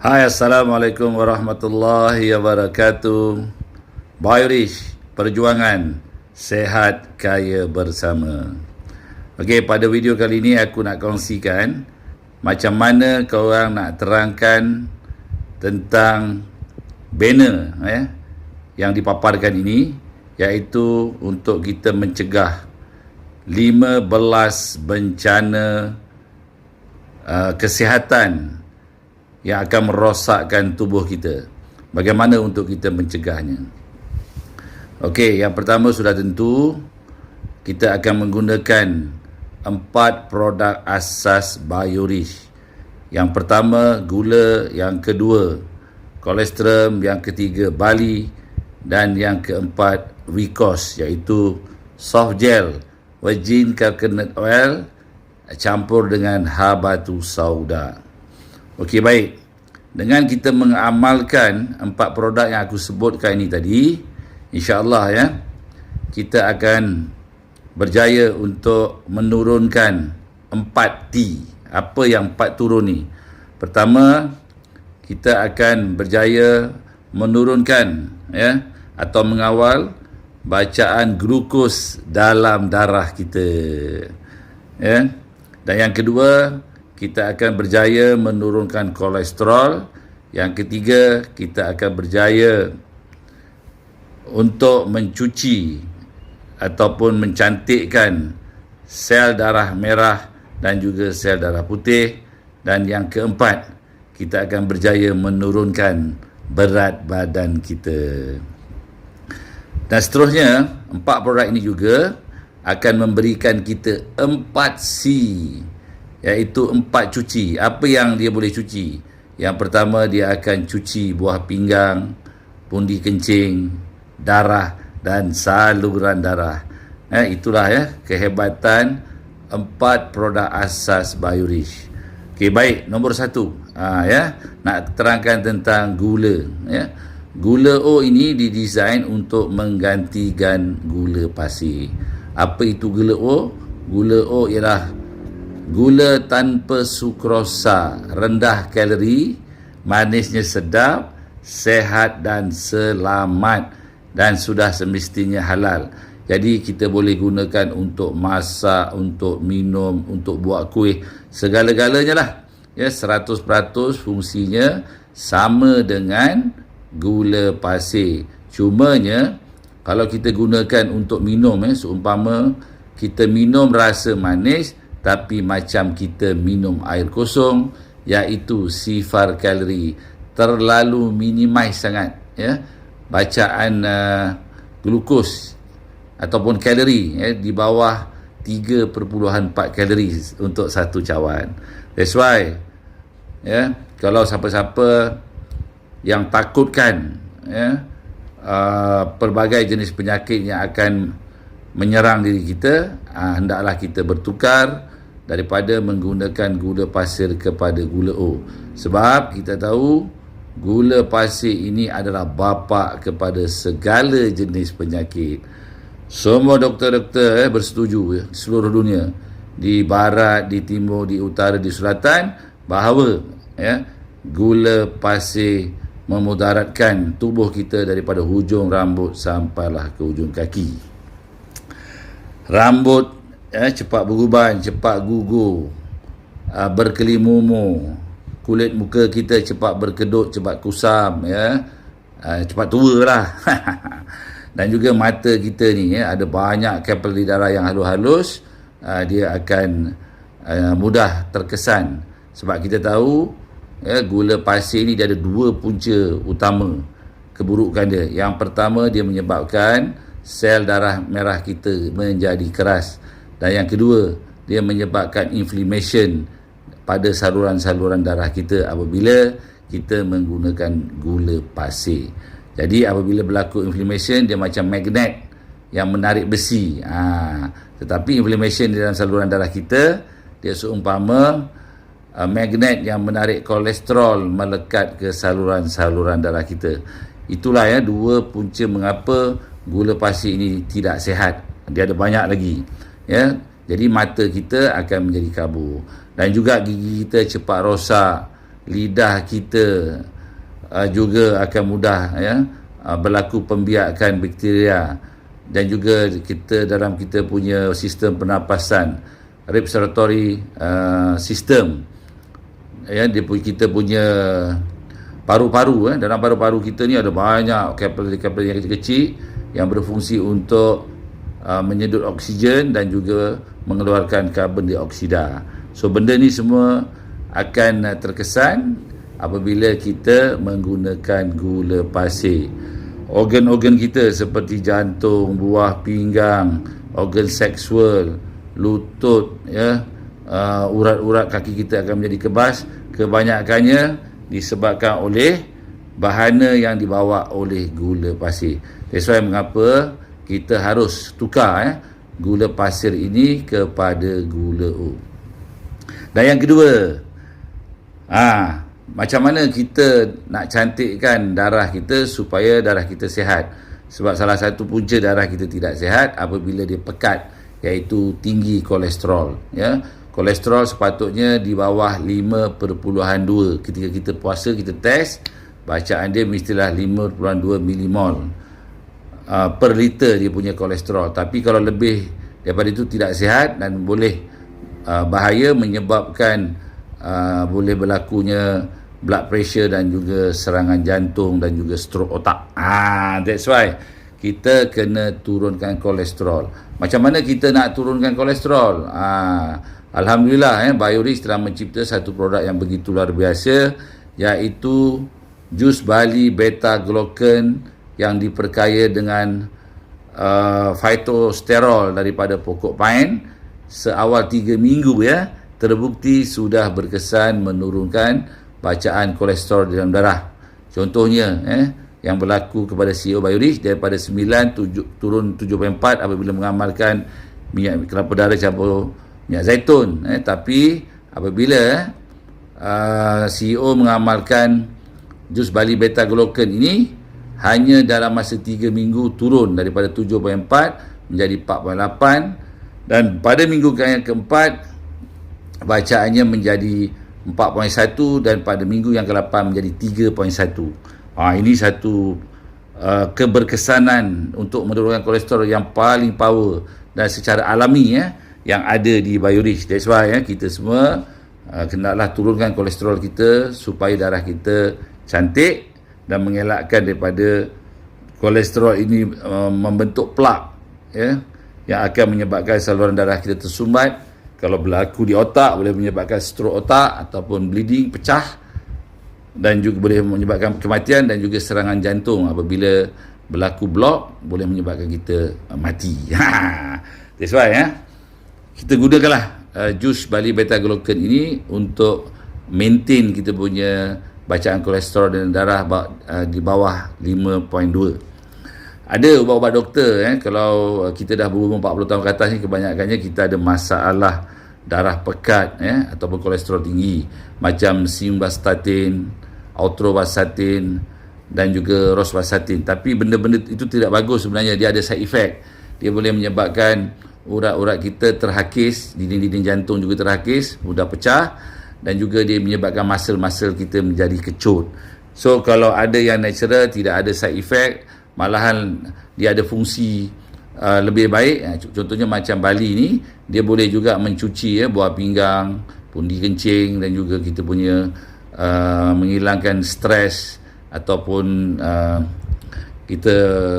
Hai, Assalamualaikum warahmatullahi wabarakatuh. Biorish, perjuangan sehat kaya bersama. Okey, pada video kali ini aku nak kongsikan macam mana korang nak terangkan tentang banner yang dipaparkan ini, iaitu untuk kita mencegah 15 bencana kesihatan yang akan merosakkan tubuh kita. Bagaimana untuk kita mencegahnya? Okey, yang pertama sudah tentu kita akan menggunakan 4 produk asas Biorish. Yang pertama gula, yang kedua kolesterol, yang ketiga Bali, dan yang keempat Vicos, iaitu soft gel virgin coconut oil campur dengan habatus sauda. Okey, baik. Dengan kita mengamalkan 4 produk yang aku sebutkan ini tadi, insya-Allah kita akan berjaya untuk menurunkan 4T. Apa yang 4 turun ni? Pertama, kita akan berjaya menurunkan atau mengawal bacaan glukos dalam darah kita. Dan yang kedua, kita akan berjaya menurunkan kolesterol. Yang ketiga, kita akan berjaya untuk mencuci ataupun mencantikkan sel darah merah dan juga sel darah putih. Dan yang keempat, kita akan berjaya menurunkan berat badan kita. Dan seterusnya, 4 produk ini juga akan memberikan kita 4C, iaitu 4 cuci. Apa yang dia boleh cuci? Yang pertama, dia akan cuci buah pinggang, pundi kencing, darah dan saluran darah. Itulah kehebatan 4 produk asas Biorish. Okey, baik. Nombor 1, nak terangkan tentang gula. Gula O ini didesain untuk menggantikan gula pasir. Apa itu gula O? Gula O ialah gula tanpa sukrosa, rendah kalori, manisnya sedap, sehat dan selamat, dan sudah semestinya halal. Jadi kita boleh gunakan untuk masak, untuk minum, untuk buat kuih, segala-galanya lah. 100% fungsinya sama dengan gula pasir. Cumanya kalau kita gunakan untuk minum, seumpama kita minum rasa manis tapi macam kita minum air kosong, iaitu sifar kalori, terlalu minimize sangat bacaan glukos ataupun kalori, di bawah 3.4 kalori untuk satu cawan. That's why kalau siapa-siapa yang takutkan pelbagai jenis penyakit yang akan menyerang diri kita, hendaklah kita bertukar daripada menggunakan gula pasir kepada gula O. Sebab kita tahu gula pasir ini adalah bapa kepada segala jenis penyakit. Semua doktor-doktor bersetuju di seluruh dunia, di barat, di timur, di utara, di selatan, bahawa gula pasir memudaratkan tubuh kita daripada hujung rambut sampailah ke hujung kaki. Rambut cepat beruban, cepat gugur, berkelimumu, kulit muka kita cepat berkedut, cepat kusam, cepat tua lah. Dan juga mata kita ni ada banyak kapilari darah yang halus-halus, dia akan mudah terkesan. Sebab kita tahu gula pasir ni dia ada 2 punca utama keburukan dia. Yang pertama, dia menyebabkan sel darah merah kita menjadi keras. Dan yang kedua, dia menyebabkan inflammation pada saluran-saluran darah kita apabila kita menggunakan gula pasir. Jadi apabila berlaku inflammation, dia macam magnet yang menarik besi. Tetapi inflammation di dalam saluran darah kita, dia seumpama magnet yang menarik kolesterol melekat ke saluran-saluran darah kita. Itulah 2 punca mengapa gula pasir ini tidak sihat. Dia ada banyak lagi. Jadi mata kita akan menjadi kabur, dan juga gigi kita cepat rosak, lidah kita juga akan mudah berlaku pembiakan bakteria, dan juga kita punya sistem pernafasan, respiratory system, kita punya paru-paru, dalam paru-paru kita ni ada banyak kapilari yang kecil-kecil yang berfungsi untuk menyedut oksigen dan juga mengeluarkan karbon dioksida. So benda ni semua akan terkesan apabila kita menggunakan gula pasir. Organ-organ kita seperti jantung, buah pinggang, organ seksual, lutut, urat-urat kaki kita akan menjadi kebas. Kebanyakannya disebabkan oleh bahana yang dibawa oleh gula pasir. That's why mengapa kita harus tukar gula pasir ini kepada gula O. Dan yang kedua, macam mana kita nak cantikkan darah kita supaya darah kita sihat. Sebab salah satu punca darah kita tidak sihat apabila dia pekat, iaitu tinggi kolesterol. Kolesterol sepatutnya di bawah 5.2. Ketika kita puasa, kita test, bacaan dia mestilah 5.2 milimol per liter dia punya kolesterol. Tapi kalau lebih daripada itu tidak sihat dan boleh bahaya, menyebabkan boleh berlakunya blood pressure dan juga serangan jantung dan juga stroke otak. That's why kita kena turunkan kolesterol. Macam mana kita nak turunkan kolesterol? Alhamdulillah, Biorich telah mencipta satu produk yang begitu luar biasa, iaitu jus bali beta glucan yang diperkaya dengan phytosterol daripada pokok pine. Seawal 3 minggu terbukti sudah berkesan menurunkan bacaan kolesterol dalam darah. Contohnya yang berlaku kepada CEO Biorich, daripada 9 turun 7.4 apabila mengamalkan minyak kelapa darah campur minyak zaitun. Tapi apabila CEO mengamalkan jus bali beta glucan ini, hanya dalam masa 3 minggu turun daripada 7.4 menjadi 4.8, dan pada minggu yang keempat bacaannya menjadi 4.1, dan pada minggu yang ke-8 menjadi 3.1. Ini satu keberkesanan untuk menurunkan kolesterol yang paling power dan secara alami yang ada di Biorich. That's why kita semua kenalah turunkan kolesterol kita supaya darah kita cantik dan mengelakkan daripada kolesterol ini membentuk plak yang akan menyebabkan saluran darah kita tersumbat. Kalau berlaku di otak, boleh menyebabkan stroke otak ataupun bleeding, pecah, dan juga boleh menyebabkan kematian dan juga serangan jantung. Apabila berlaku blok, boleh menyebabkan kita mati. That's why kita gunakanlah jus bali beta glucan ini untuk maintain kita punya bacaan kolesterol dan darah di bawah 5.2. Ada ubat-ubat doktor kalau kita dah berumur 40 tahun ke atas ni, kebanyakannya kita ada masalah darah pekat ataupun kolesterol tinggi, macam simvastatin, atorvastatin dan juga rosuvastatin. Tapi benda-benda itu tidak bagus sebenarnya, dia ada side effect. Dia boleh menyebabkan urat-urat kita terhakis, dinding-dinding jantung juga terhakis, mudah pecah, dan juga dia menyebabkan muscle-muscle kita menjadi kecut. So kalau ada yang natural, tidak ada side effect, malahan dia ada fungsi lebih baik. Contohnya macam bali ni, dia boleh juga mencuci buah pinggang, pundi kencing, dan juga kita punya menghilangkan stres ataupun kita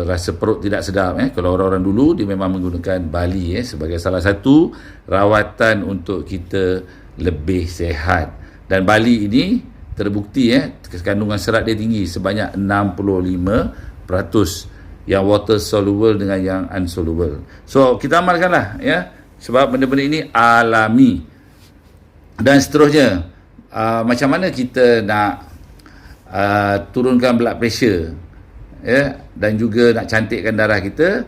rasa perut tidak sedap. Kalau orang-orang dulu, dia memang menggunakan bali sebagai salah satu rawatan untuk kita lebih sihat. Dan bali ini terbukti kandungan serat dia tinggi, sebanyak 65% yang water soluble dengan yang unsoluble. So kita amalkanlah sebab benda-benda ini alami. Dan seterusnya, macam mana kita nak turunkan blood pressure dan juga nak cantikkan darah kita,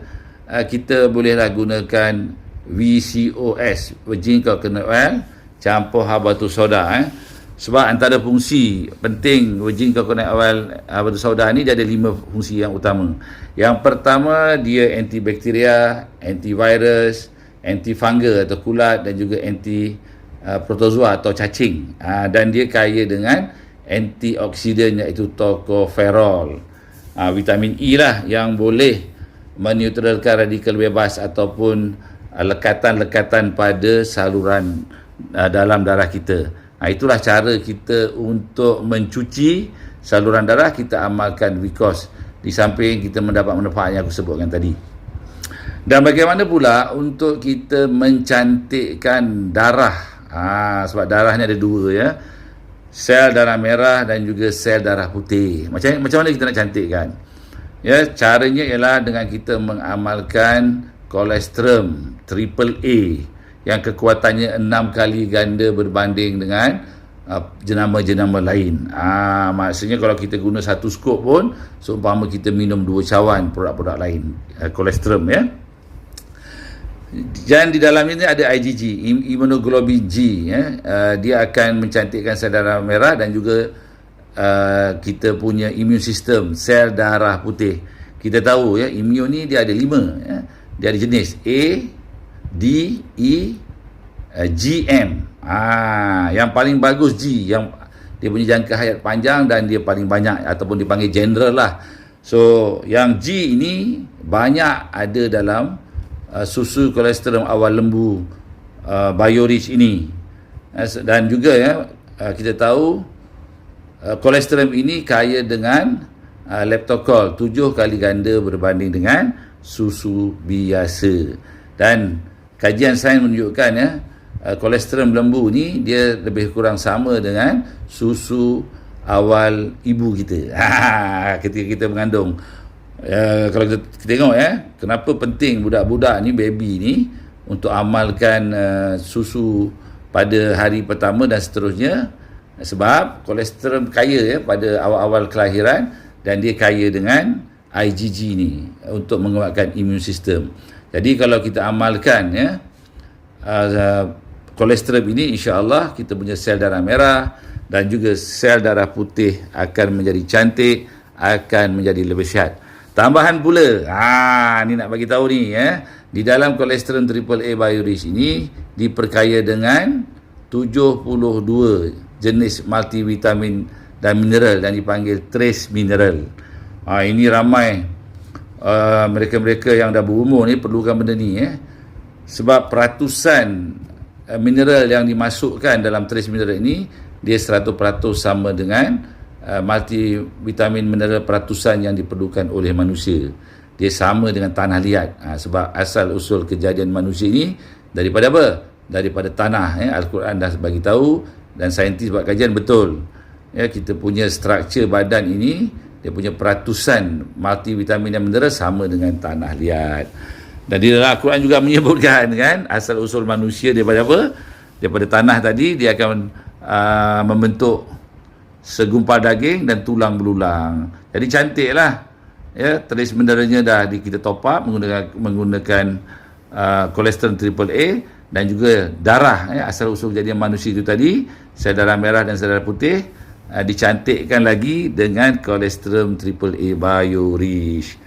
kita bolehlah gunakan VCOS, virgin coconut oil campur habatus sauda. Sebab antara fungsi penting virgin coconut oil habatus sauda ni, dia ada 5 fungsi yang utama. Yang pertama, dia antibakteria, antivirus, antifungal atau kulat, dan juga anti protozoa atau cacing. Dan dia kaya dengan antioksidan iaitu tocopherol. Vitamin E lah yang boleh menetralkan radikal bebas ataupun lekatan-lekatan pada saluran dalam darah kita. Itulah cara kita untuk mencuci saluran darah. Kita amalkan VCOS di samping kita mendapat manfaat yang aku sebutkan tadi. Dan bagaimana pula untuk kita mencantikkan darah? Sebab darah ni ada dua, ya. Sel darah merah dan juga sel darah putih. Macam mana kita nak cantikkan? Ya, caranya ialah dengan kita mengamalkan kolesterol AAA yang kekuatannya 6 kali ganda berbanding dengan jenama-jenama lain. Maksudnya kalau kita guna satu skop pun seumpama kita minum 2 cawan produk-produk lain kolesterol, ya. Dan di dalam ini ada IgG, imunoglobulin G, ya. Dia akan mencantikkan sel darah merah dan juga kita punya immune system, sel darah putih. Kita tahu, ya, immune ni dia ada 5, ya. Dia ada jenis A, D, E, G, M. Yang paling bagus G, yang dia punya jangka hayat panjang dan dia paling banyak ataupun dipanggil general lah. So yang G ini banyak ada dalam susu kolesterol awal lembu BioRich ini. Dan juga, ya, kita tahu kolesterol ini kaya dengan leptokol 7 kali ganda berbanding dengan susu biasa. Dan kajian sains menunjukkan, ya, kolesterol lembu ni dia lebih kurang sama dengan susu awal ibu kita ketika kita mengandung. Kalau kita tengok, ya, kenapa penting budak-budak ni, baby ni, untuk amalkan susu pada hari pertama dan seterusnya. Sebab kolesterol kaya, ya, pada awal-awal kelahiran dan dia kaya dengan IgG ni untuk menguatkan immune system. Jadi kalau kita amalkan, ya, kolesterol ini, insya-Allah kita punya sel darah merah dan juga sel darah putih akan menjadi cantik, akan menjadi lebih sihat. Tambahan pula, ni nak bagi tahu ni, ya, di dalam kolesterol AAA BioRich ini diperkaya dengan 72 jenis multivitamin dan mineral dan dipanggil trace mineral. Ini ramai mereka-mereka yang dah berumur ni perlukan benda ni, ya. Sebab peratusan mineral yang dimasukkan dalam trace mineral ini dia 100% sama dengan multivitamin mineral peratusan yang diperlukan oleh manusia. Dia sama dengan tanah liat. Sebab asal usul kejadian manusia ini daripada apa? Daripada tanah, ya. Al-Quran dah bagi tahu dan saintis buat kajian betul. Ya, kita punya struktur badan ini, dia punya peratusan multivitamin dan mineral sama dengan tanah liat. Dan di dalam Al-Quran juga menyebutkan, kan, asal usul manusia daripada apa? Daripada tanah tadi dia akan membentuk segumpal daging dan tulang belulang. Jadi cantiklah, ya. Trace mineralnya dah kita top up menggunakan kolesterol AAA dan juga darah, ya, asal usul kejadian manusia itu tadi, sel darah merah dan sel darah putih dicantikkan lagi dengan kolesterol AAA BioRich.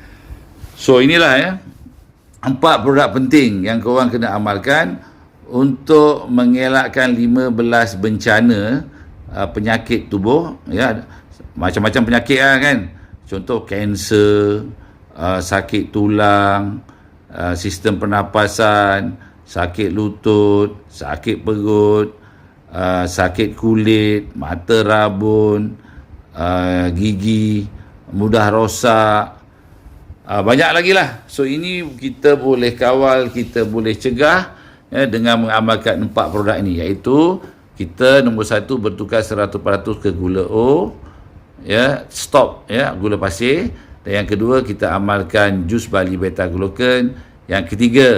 So inilah, ya, 4 produk penting yang korang kena amalkan untuk mengelakkan 15 bencana penyakit tubuh, ya. Macam-macam penyakit lah, kan. Contoh kanser, sakit tulang, sistem pernafasan, sakit lutut, sakit perut, sakit kulit, mata rabun, gigi, mudah rosak, banyak lagi lah. So ini kita boleh kawal, kita boleh cegah, ya, dengan mengamalkan 4 produk ini, iaitu kita nombor 1 bertukar 100% ke gula O, ya, stop, ya, gula pasir. Dan yang kedua kita amalkan jus barley beta glucan. Yang ketiga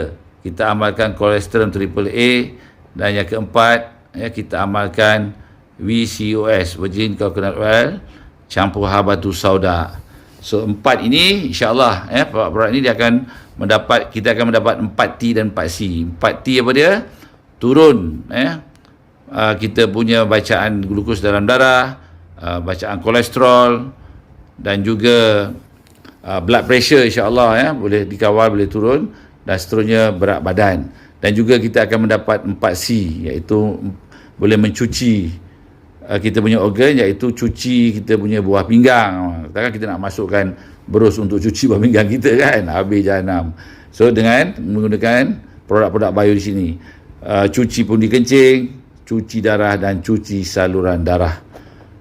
kita amalkan kolesterol AAA. Dan yang keempat, ya, kita amalkan VCOS, virgin coconut oil campur habatus sauda. So 4 ini insya-Allah, ya, produk ini dia akan kita akan mendapat 4T dan 4C. 4T apa dia? Turun, ya, kita punya bacaan glukos dalam darah, bacaan kolesterol dan juga blood pressure, insya-Allah, ya, boleh dikawal, boleh turun, dan seterusnya berat badan. Dan juga kita akan mendapat 4C, iaitu boleh mencuci kita punya organ, iaitu cuci kita punya buah pinggang. Takkan kita nak masukkan berus untuk cuci buah pinggang kita kan, habis jahanam. So dengan menggunakan produk-produk bio di sini, cuci pundi kencing, cuci darah dan cuci saluran darah.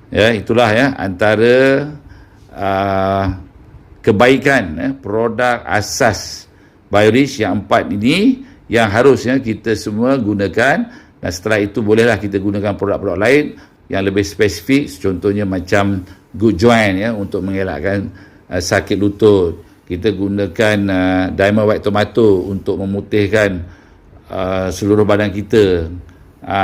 Ya, itulah ya antara kebaikan produk asas BioRich yang 4 ini yang harusnya kita semua gunakan, dan setelah itu bolehlah kita gunakan produk-produk lain yang lebih spesifik, contohnya macam Good Joint ya, untuk mengelakkan sakit lutut. Kita gunakan Diamond White Tomato untuk memutihkan seluruh badan kita,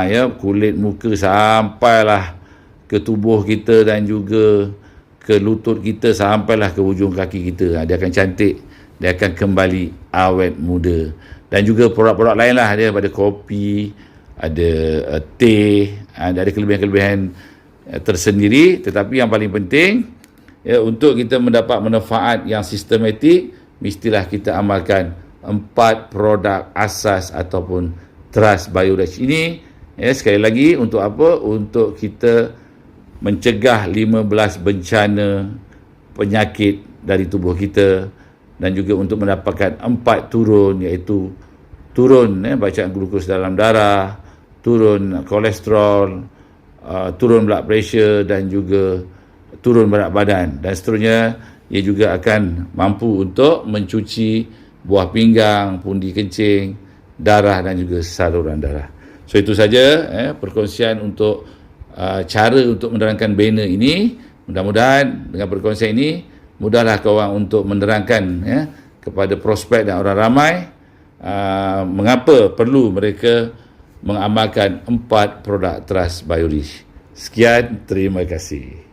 ya, kulit muka sampailah ke tubuh kita dan juga ke lutut kita, sampailah ke hujung kaki kita. Dia akan cantik, dia akan kembali awet muda. Dan juga produk-produk lain lah, dia ada kopi, ada teh, ada kelebihan-kelebihan tersendiri. Tetapi yang paling penting, ya, untuk kita mendapat manfaat yang sistematik, mestilah kita amalkan 4 produk asas ataupun Trust BioRich ini. Ya, sekali lagi, untuk apa? Untuk kita mencegah 15 bencana penyakit dari tubuh kita, dan juga untuk mendapatkan 4 turun, iaitu turun bacaan glukos dalam darah, turun kolesterol, turun blood pressure dan juga turun berat badan, dan seterusnya. Ia juga akan mampu untuk mencuci buah pinggang, pundi kencing, darah dan juga saluran darah. So itu saja perkongsian untuk cara untuk menerangkan banner ini. Mudah-mudahan dengan perkongsian ini mudahlah korang untuk menerangkan kepada prospek dan orang ramai mengapa perlu mereka mengamalkan 4 produk Trust BioRich. Sekian, terima kasih.